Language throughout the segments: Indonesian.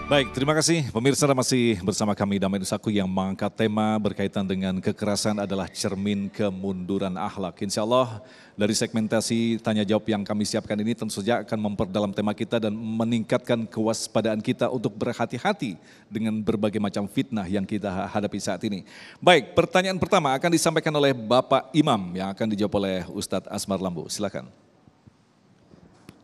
Baik, terima kasih pemirsa masih bersama kami Damai Nusaku yang mengangkat tema berkaitan dengan kekerasan adalah cermin kemunduran akhlak. Insya Allah dari segmentasi tanya jawab yang kami siapkan ini tentu saja akan memperdalam tema kita dan meningkatkan kewaspadaan kita untuk berhati-hati dengan berbagai macam fitnah yang kita hadapi saat ini. Baik, pertanyaan pertama akan disampaikan oleh Bapak Imam yang akan dijawab oleh Ustadz Asmar Lambu. Silakan.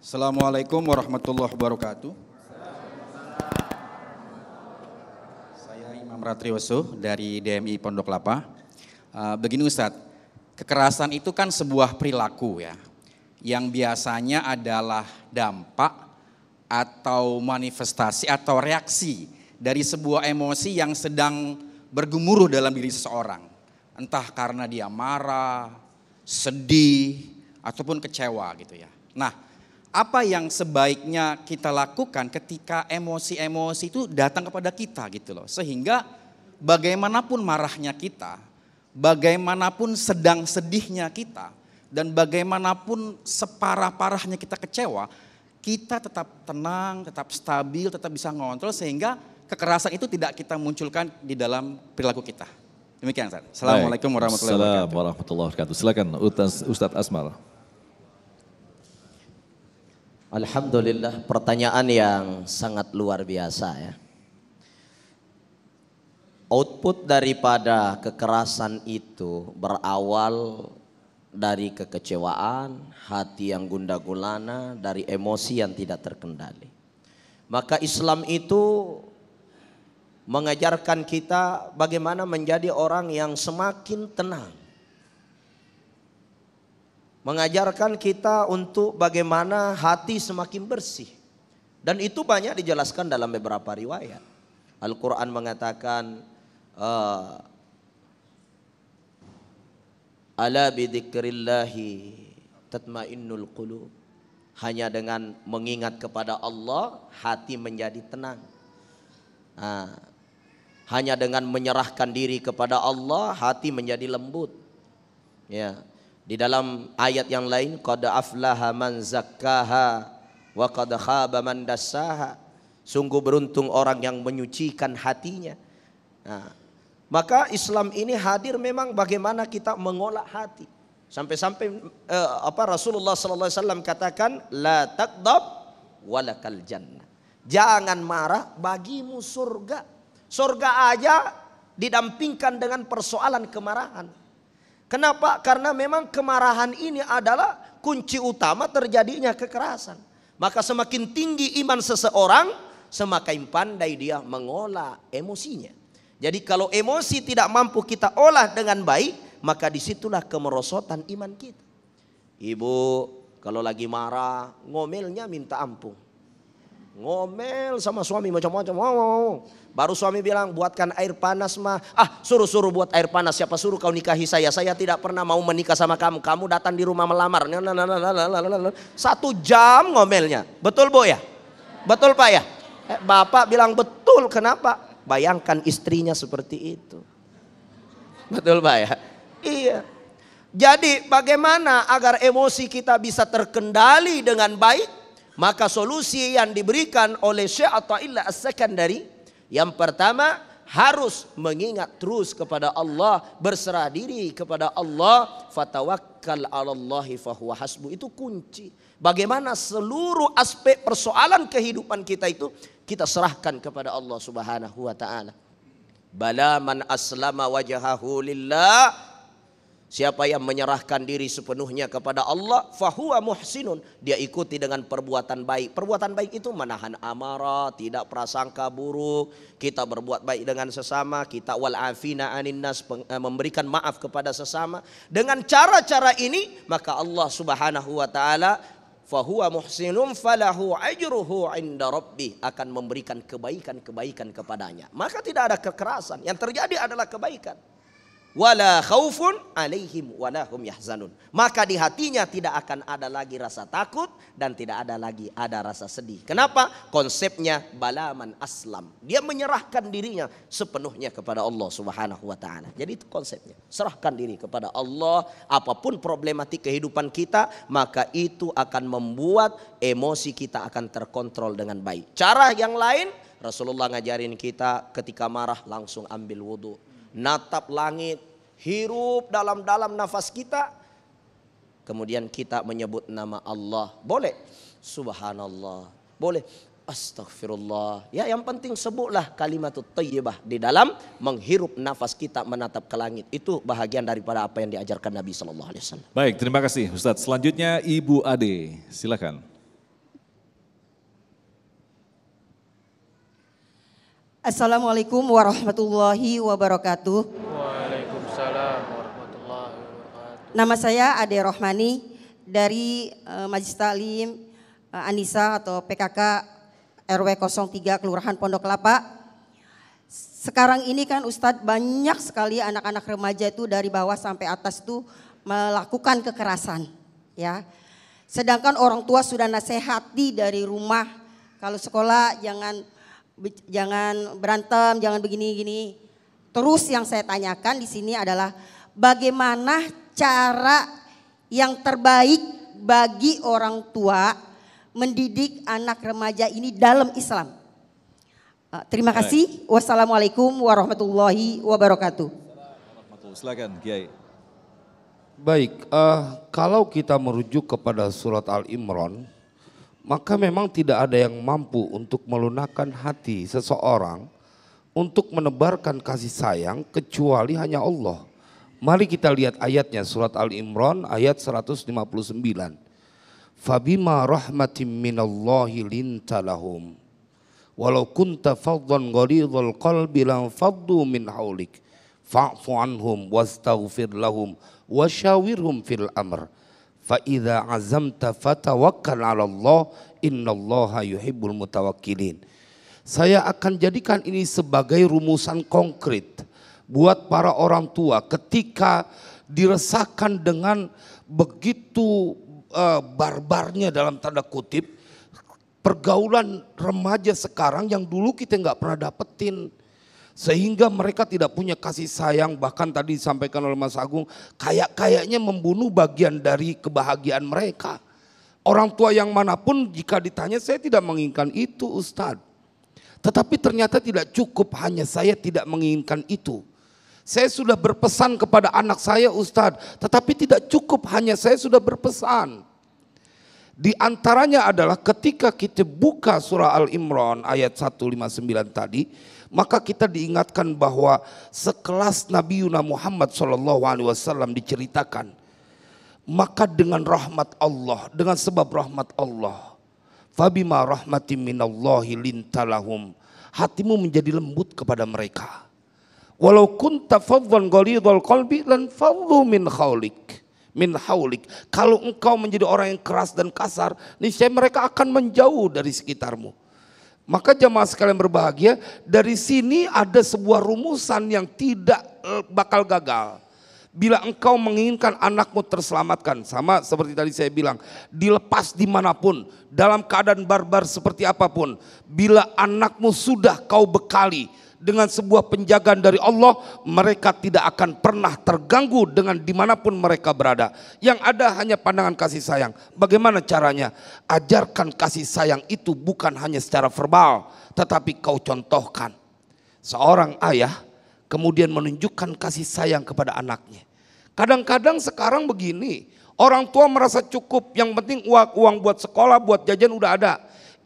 Assalamualaikum warahmatullahi wabarakatuh. Imam Ratrioso dari DMI Pondok Lapa. Begini Ustadz, kekerasan itu kan sebuah perilaku ya, yang biasanya adalah dampak atau manifestasi atau reaksi dari sebuah emosi yang sedang bergemuruh dalam diri seseorang. Entah karena dia marah, sedih, ataupun kecewa gitu ya. Nah, apa yang sebaiknya kita lakukan ketika emosi-emosi itu datang kepada kita gitu loh. Sehingga bagaimanapun marahnya kita, bagaimanapun sedang sedihnya kita, dan bagaimanapun separah-parahnya kita kecewa, kita tetap tenang, tetap stabil, tetap bisa ngontrol sehingga kekerasan itu tidak kita munculkan di dalam perilaku kita. Demikian Ustaz. Assalamualaikum warahmatullahi wabarakatuh. Assalamualaikum warahmatullahi wabarakatuh. Silakan Ustadz Asmar. Alhamdulillah, pertanyaan yang sangat luar biasa ya. Output daripada kekerasan itu berawal dari kekecewaan, hati yang gundah gulana, dari emosi yang tidak terkendali. Maka Islam itu mengajarkan kita bagaimana menjadi orang yang semakin tenang. Mengajarkan kita untuk bagaimana hati semakin bersih. Dan itu banyak dijelaskan dalam beberapa riwayat. Al-Quran mengatakan, ala bidzikrillahi tatmainnul qulub. Hanya dengan mengingat kepada Allah, hati menjadi tenang. Hanya dengan menyerahkan diri kepada Allah, hati menjadi lembut. Ya. Di dalam ayat yang lain, qad aflaha man zakkaha wa qad khaba man dassaha. Sungguh beruntung orang yang menyucikan hatinya. Nah, maka Islam ini hadir memang bagaimana kita mengolah hati. Sampai-sampai Rasulullah sallallahu alaihi wasallam katakan, la taqdab walakal jannah. Jangan marah, bagimu surga. Surga aja didampingkan dengan persoalan kemarahan. Kenapa? Karena memang kemarahan ini adalah kunci utama terjadinya kekerasan. Maka semakin tinggi iman seseorang, semakin pandai dia mengolah emosinya. Jadi kalau emosi tidak mampu kita olah dengan baik, maka disitulah kemerosotan iman kita. Ibu kalau lagi marah, ngomelnya minta ampun. Ngomel sama suami macam-macam. Baru suami bilang, buatkan air panas mah. Suruh buat air panas. Siapa suruh kau nikahi saya? Saya tidak pernah mau menikah sama kamu. Kamu datang di rumah melamar. 1 jam ngomelnya. Betul Bu ya? Betul Pak ya? Bapak bilang betul. Kenapa? Bayangkan istrinya seperti itu. Betul Pak ya? Iya. Jadi bagaimana agar emosi kita bisa terkendali dengan baik? Maka solusi yang diberikan oleh Syekh Athaillah As-Sakandari, yang pertama harus mengingat terus kepada Allah, berserah diri kepada Allah, fatawakkal 'alallahi fahuwa hasbu. Itu kunci. Bagaimana seluruh aspek persoalan kehidupan kita itu kita serahkan kepada Allah Subhanahu wa taala. Bala man aslama wajhahu lillah. Siapa yang menyerahkan diri sepenuhnya kepada Allah, fahuwa muhsinun. Dia ikuti dengan perbuatan baik. Perbuatan baik itu menahan amarah, tidak prasangka buruk. Kita berbuat baik dengan sesama. Kita wal afina anin nas, memberikan maaf kepada sesama. Dengan cara-cara ini, maka Allah Subhanahu wa taala fahuwa muhsinun falahu ajruhu inda rabbih, akan memberikan kebaikan-kebaikan kepadanya. Maka tidak ada kekerasan. Yang terjadi adalah kebaikan. wala khaufun alaihim wala hum yahzanun. Maka di hatinya tidak akan ada lagi rasa takut dan tidak ada lagi rasa sedih. Kenapa? Konsepnya balaman aslam. Dia menyerahkan dirinya sepenuhnya kepada Allah Subhanahu wa taala. Jadi itu konsepnya. Serahkan diri kepada Allah, apapun problematik kehidupan kita, maka itu akan membuat emosi kita akan terkontrol dengan baik. Cara yang lain, Rasulullah ngajarin kita ketika marah langsung ambil wudhu. Natap langit, hirup dalam-dalam nafas kita. Kemudian kita menyebut nama Allah. Boleh subhanallah, boleh astaghfirullah. Ya, yang penting sebutlah kalimatut thayyibah di dalam menghirup nafas kita menatap ke langit. Itu bahagian daripada apa yang diajarkan Nabi sallallahu alaihi wasallam. Baik, terima kasih Ustadz. Selanjutnya Ibu Ade, silakan. Assalamualaikum warahmatullahi wabarakatuh. Waalaikumsalam warahmatullahi wabarakatuh. Nama saya Ade Rohmani dari Majelis Taklim Anisa atau PKK RW 03 Kelurahan Pondok Kelapa. Sekarang ini kan Ustadz, banyak sekali anak-anak remaja itu dari bawah sampai atas itu melakukan kekerasan, ya. Sedangkan orang tua sudah nasihati dari rumah, kalau sekolah jangan berantem, jangan begini-gini. Terus yang saya tanyakan di sini adalah bagaimana cara yang terbaik bagi orang tua mendidik anak remaja ini dalam Islam. Terima kasih. Wassalamualaikum warahmatullahi wabarakatuh. Silakan Kiai. Baik, kalau kita merujuk kepada surat Al-Imran, maka memang tidak ada yang mampu untuk melunakkan hati seseorang untuk menebarkan kasih sayang kecuali hanya Allah. Mari kita lihat ayatnya, surat Al-Imran ayat 159. Fabima rahmatim minallahi linta lahum walau kunta faddan ghalidhal qalbi lam faddu min haulik fa'fu anhum wastaghfir lahum wasyawirhum fil amr. Fa'idha azamta fatawakkal 'ala Allah innallaha yuhibbul mutawakkilin. Saya akan jadikan ini sebagai rumusan konkret buat para orang tua ketika diresahkan dengan begitu barbarnya dalam tanda kutip pergaulan remaja sekarang yang dulu kita nggak pernah dapetin. Sehingga mereka tidak punya kasih sayang, bahkan tadi disampaikan oleh Mas Agung, kayaknya membunuh bagian dari kebahagiaan mereka. Orang tua yang manapun jika ditanya, saya tidak menginginkan itu Ustadz. Tetapi ternyata tidak cukup hanya saya tidak menginginkan itu. Saya sudah berpesan kepada anak saya Ustadz, tetapi tidak cukup hanya saya sudah berpesan. Di antaranya adalah ketika kita buka surah Al-Imran ayat 159 tadi, maka kita diingatkan bahwa sekelas Nabi Muhammad SAW diceritakan. Maka dengan rahmat Allah, dengan sebab rahmat Allah, fabima rahmatim minallahi lintalahum, hatimu menjadi lembut kepada mereka. Walau kunta faddan ghalidhal qalbi lan faddu min haulik. Kalau engkau menjadi orang yang keras dan kasar, niscaya mereka akan menjauh dari sekitarmu. Maka jamaah sekalian berbahagia, dari sini ada sebuah rumusan yang tidak bakal gagal. Bila engkau menginginkan anakmu terselamatkan, sama seperti tadi saya bilang, dilepas dimanapun, dalam keadaan barbar seperti apapun, bila anakmu sudah kau bekali dengan sebuah penjagaan dari Allah, mereka tidak akan pernah terganggu dengan dimanapun mereka berada. Yang ada hanya pandangan kasih sayang. Bagaimana caranya? Ajarkan kasih sayang itu bukan hanya secara verbal, tetapi kau contohkan. Seorang ayah kemudian menunjukkan kasih sayang kepada anaknya. Kadang-kadang sekarang begini, orang tua merasa cukup, yang penting uang buat sekolah, buat jajan udah ada.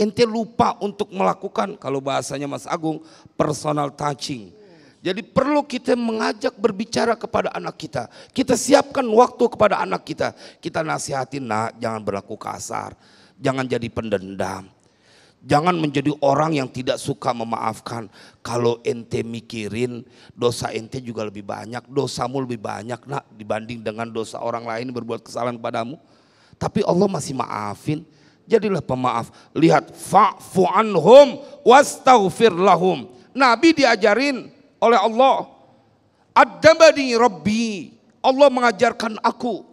Ente lupa untuk melakukan, kalau bahasanya Mas Agung, personal touching. Jadi perlu kita mengajak berbicara kepada anak kita. Kita siapkan waktu kepada anak kita. Kita nasihatin, nak, jangan berlaku kasar. Jangan jadi pendendam. Jangan menjadi orang yang tidak suka memaafkan. Kalau ente mikirin dosa ente juga lebih banyak. Dosamu lebih banyak, nak, dibanding dengan dosa orang lain berbuat kesalahan kepadamu. Tapi Allah masih maafin. Jadilah pemaaf. Lihat, fa'fu anhum wastaghfir lahum. Nabi diajarin oleh Allah Addabani Rabbi, Allah mengajarkan aku.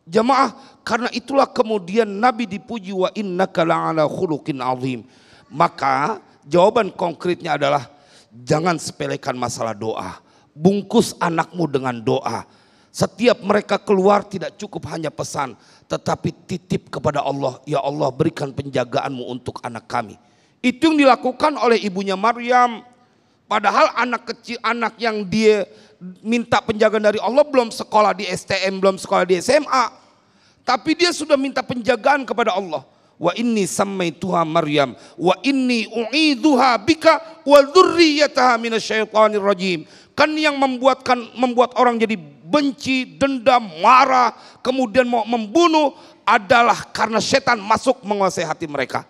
Jamaah, karena itulah kemudian Nabi dipuji, wa innaka la'ala khuluqin azim. Maka jawaban konkretnya adalah jangan sepelekan masalah doa. Bungkus anakmu dengan doa. Setiap mereka keluar tidak cukup hanya pesan, tetapi titip kepada Allah, ya Allah berikan penjagaanmu untuk anak kami. Itu yang dilakukan oleh ibunya Maryam. Padahal anak kecil, anak yang dia minta penjagaan dari Allah belum sekolah di STM, belum sekolah di SMA. Tapi dia sudah minta penjagaan kepada Allah. Wa inni sammaituha Maryam wa inni u'idzuha bika wa dzurriyyataha minasyaitonir rajim. Kan yang membuat orang jadi benci, dendam, marah, kemudian mau membunuh adalah karena setan masuk menguasai hati mereka.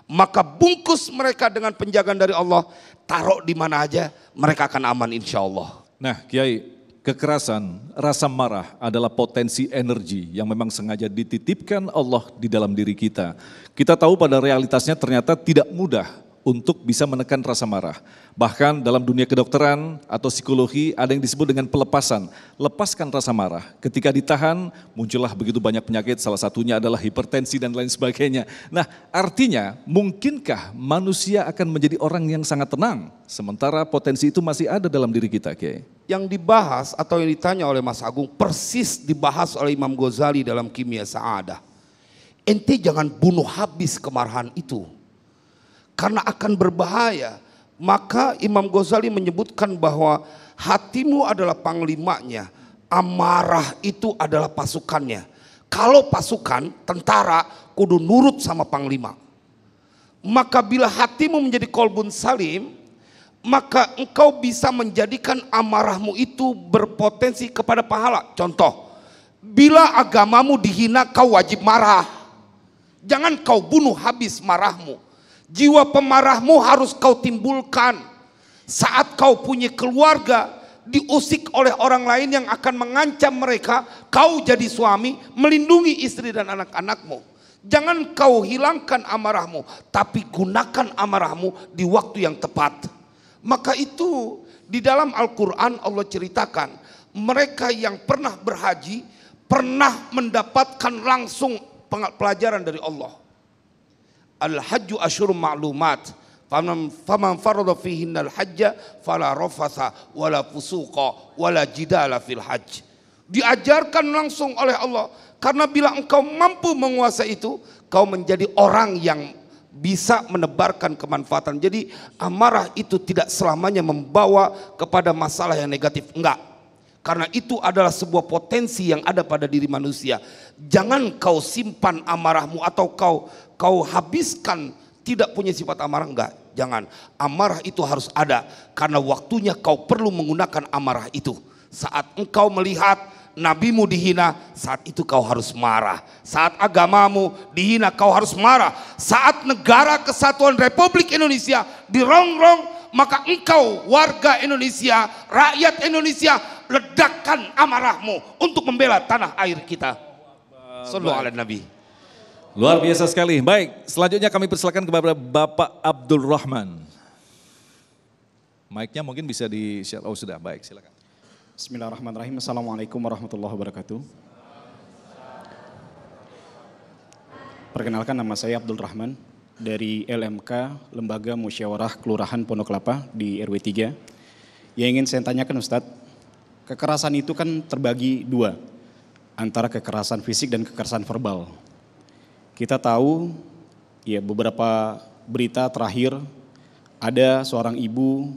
Maka bungkus mereka dengan penjagaan dari Allah, taruh di mana aja mereka akan aman insya Allah. Nah Kiai, kekerasan, rasa marah adalah potensi energi yang memang sengaja dititipkan Allah di dalam diri kita. Kita tahu pada realitasnya ternyata tidak mudah untuk bisa menekan rasa marah. Bahkan dalam dunia kedokteran atau psikologi ada yang disebut dengan pelepasan. Lepaskan rasa marah. Ketika ditahan muncullah begitu banyak penyakit, salah satunya adalah hipertensi dan lain sebagainya. Nah artinya mungkinkah manusia akan menjadi orang yang sangat tenang sementara potensi itu masih ada dalam diri kita, Kiai? Yang dibahas atau yang ditanya oleh Mas Agung persis dibahas oleh Imam Ghazali dalam Kimia Sa'adah. Ente jangan bunuh habis kemarahan itu, karena akan berbahaya. Maka Imam Ghazali menyebutkan bahwa hatimu adalah panglimanya, amarah itu adalah pasukannya. Kalau pasukan, tentara kudu nurut sama panglima. Maka bila hatimu menjadi kolbun salim, maka engkau bisa menjadikan amarahmu itu berpotensi kepada pahala. Contoh, bila agamamu dihina kau wajib marah. Jangan kau bunuh habis marahmu. Jiwa pemarahmu harus kau timbulkan. Saat kau punya keluarga diusik oleh orang lain yang akan mengancam mereka, kau jadi suami melindungi istri dan anak-anakmu. Jangan kau hilangkan amarahmu, tapi gunakan amarahmu di waktu yang tepat. Maka itu di dalam Al-Quran Allah ceritakan mereka yang pernah berhaji pernah mendapatkan langsung pelajaran dari Allah. Al-hajju asyurum ma'lumat. Faman farada fihinna al-hajja fala rafatha wala fusuqa wala jidala fil hajj. Diajarkan langsung oleh Allah. Karena bila engkau mampu menguasai itu, kau menjadi orang yang bisa menebarkan kemanfaatan. Jadi amarah itu tidak selamanya membawa kepada masalah yang negatif. Enggak. Karena itu adalah sebuah potensi yang ada pada diri manusia. Jangan kau simpan amarahmu atau kau habiskan, tidak punya sifat amarah, enggak. Jangan. Amarah itu harus ada karena waktunya kau perlu menggunakan amarah itu. Saat engkau melihat nabimu dihina, saat itu kau harus marah. Saat agamamu dihina, kau harus marah. Saat negara kesatuan Republik Indonesia dirongrong, maka engkau warga Indonesia, rakyat Indonesia, ledakkan amarahmu untuk membela tanah air kita. Sallu ala Nabi. Luar biasa sekali. Baik, selanjutnya kami persilakan kepada Bapak Abdul Rahman. Mic-nya mungkin bisa di-share. Oh sudah, baik silakan. Bismillahirrahmanirrahim. Assalamualaikum warahmatullahi wabarakatuh. Perkenalkan, nama saya Abdul Rahman dari LMK Lembaga Musyawarah Kelurahan Pondok Kelapa di RW 3. Yang ingin saya tanyakan Ustadz, kekerasan itu kan terbagi dua, antara kekerasan fisik dan kekerasan verbal. Kita tahu ya beberapa berita terakhir ada seorang ibu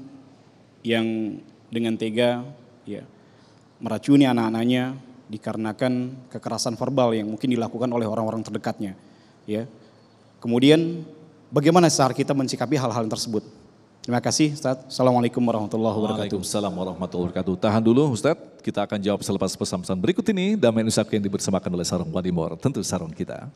yang dengan tega ya meracuni anak-anaknya dikarenakan kekerasan verbal yang mungkin dilakukan oleh orang-orang terdekatnya. Ya. Kemudian bagaimana cara kita mensikapi hal-hal tersebut? Terima kasih Ustaz. Assalamualaikum warahmatullahi wabarakatuh. Waalaikumsalam warahmatullahi wabarakatuh. Tahan dulu Ustaz, kita akan jawab selepas pesan-pesan berikut ini. Damai Nusa yang dibersamakan oleh Sarung Wadimor, tentu sarung kita.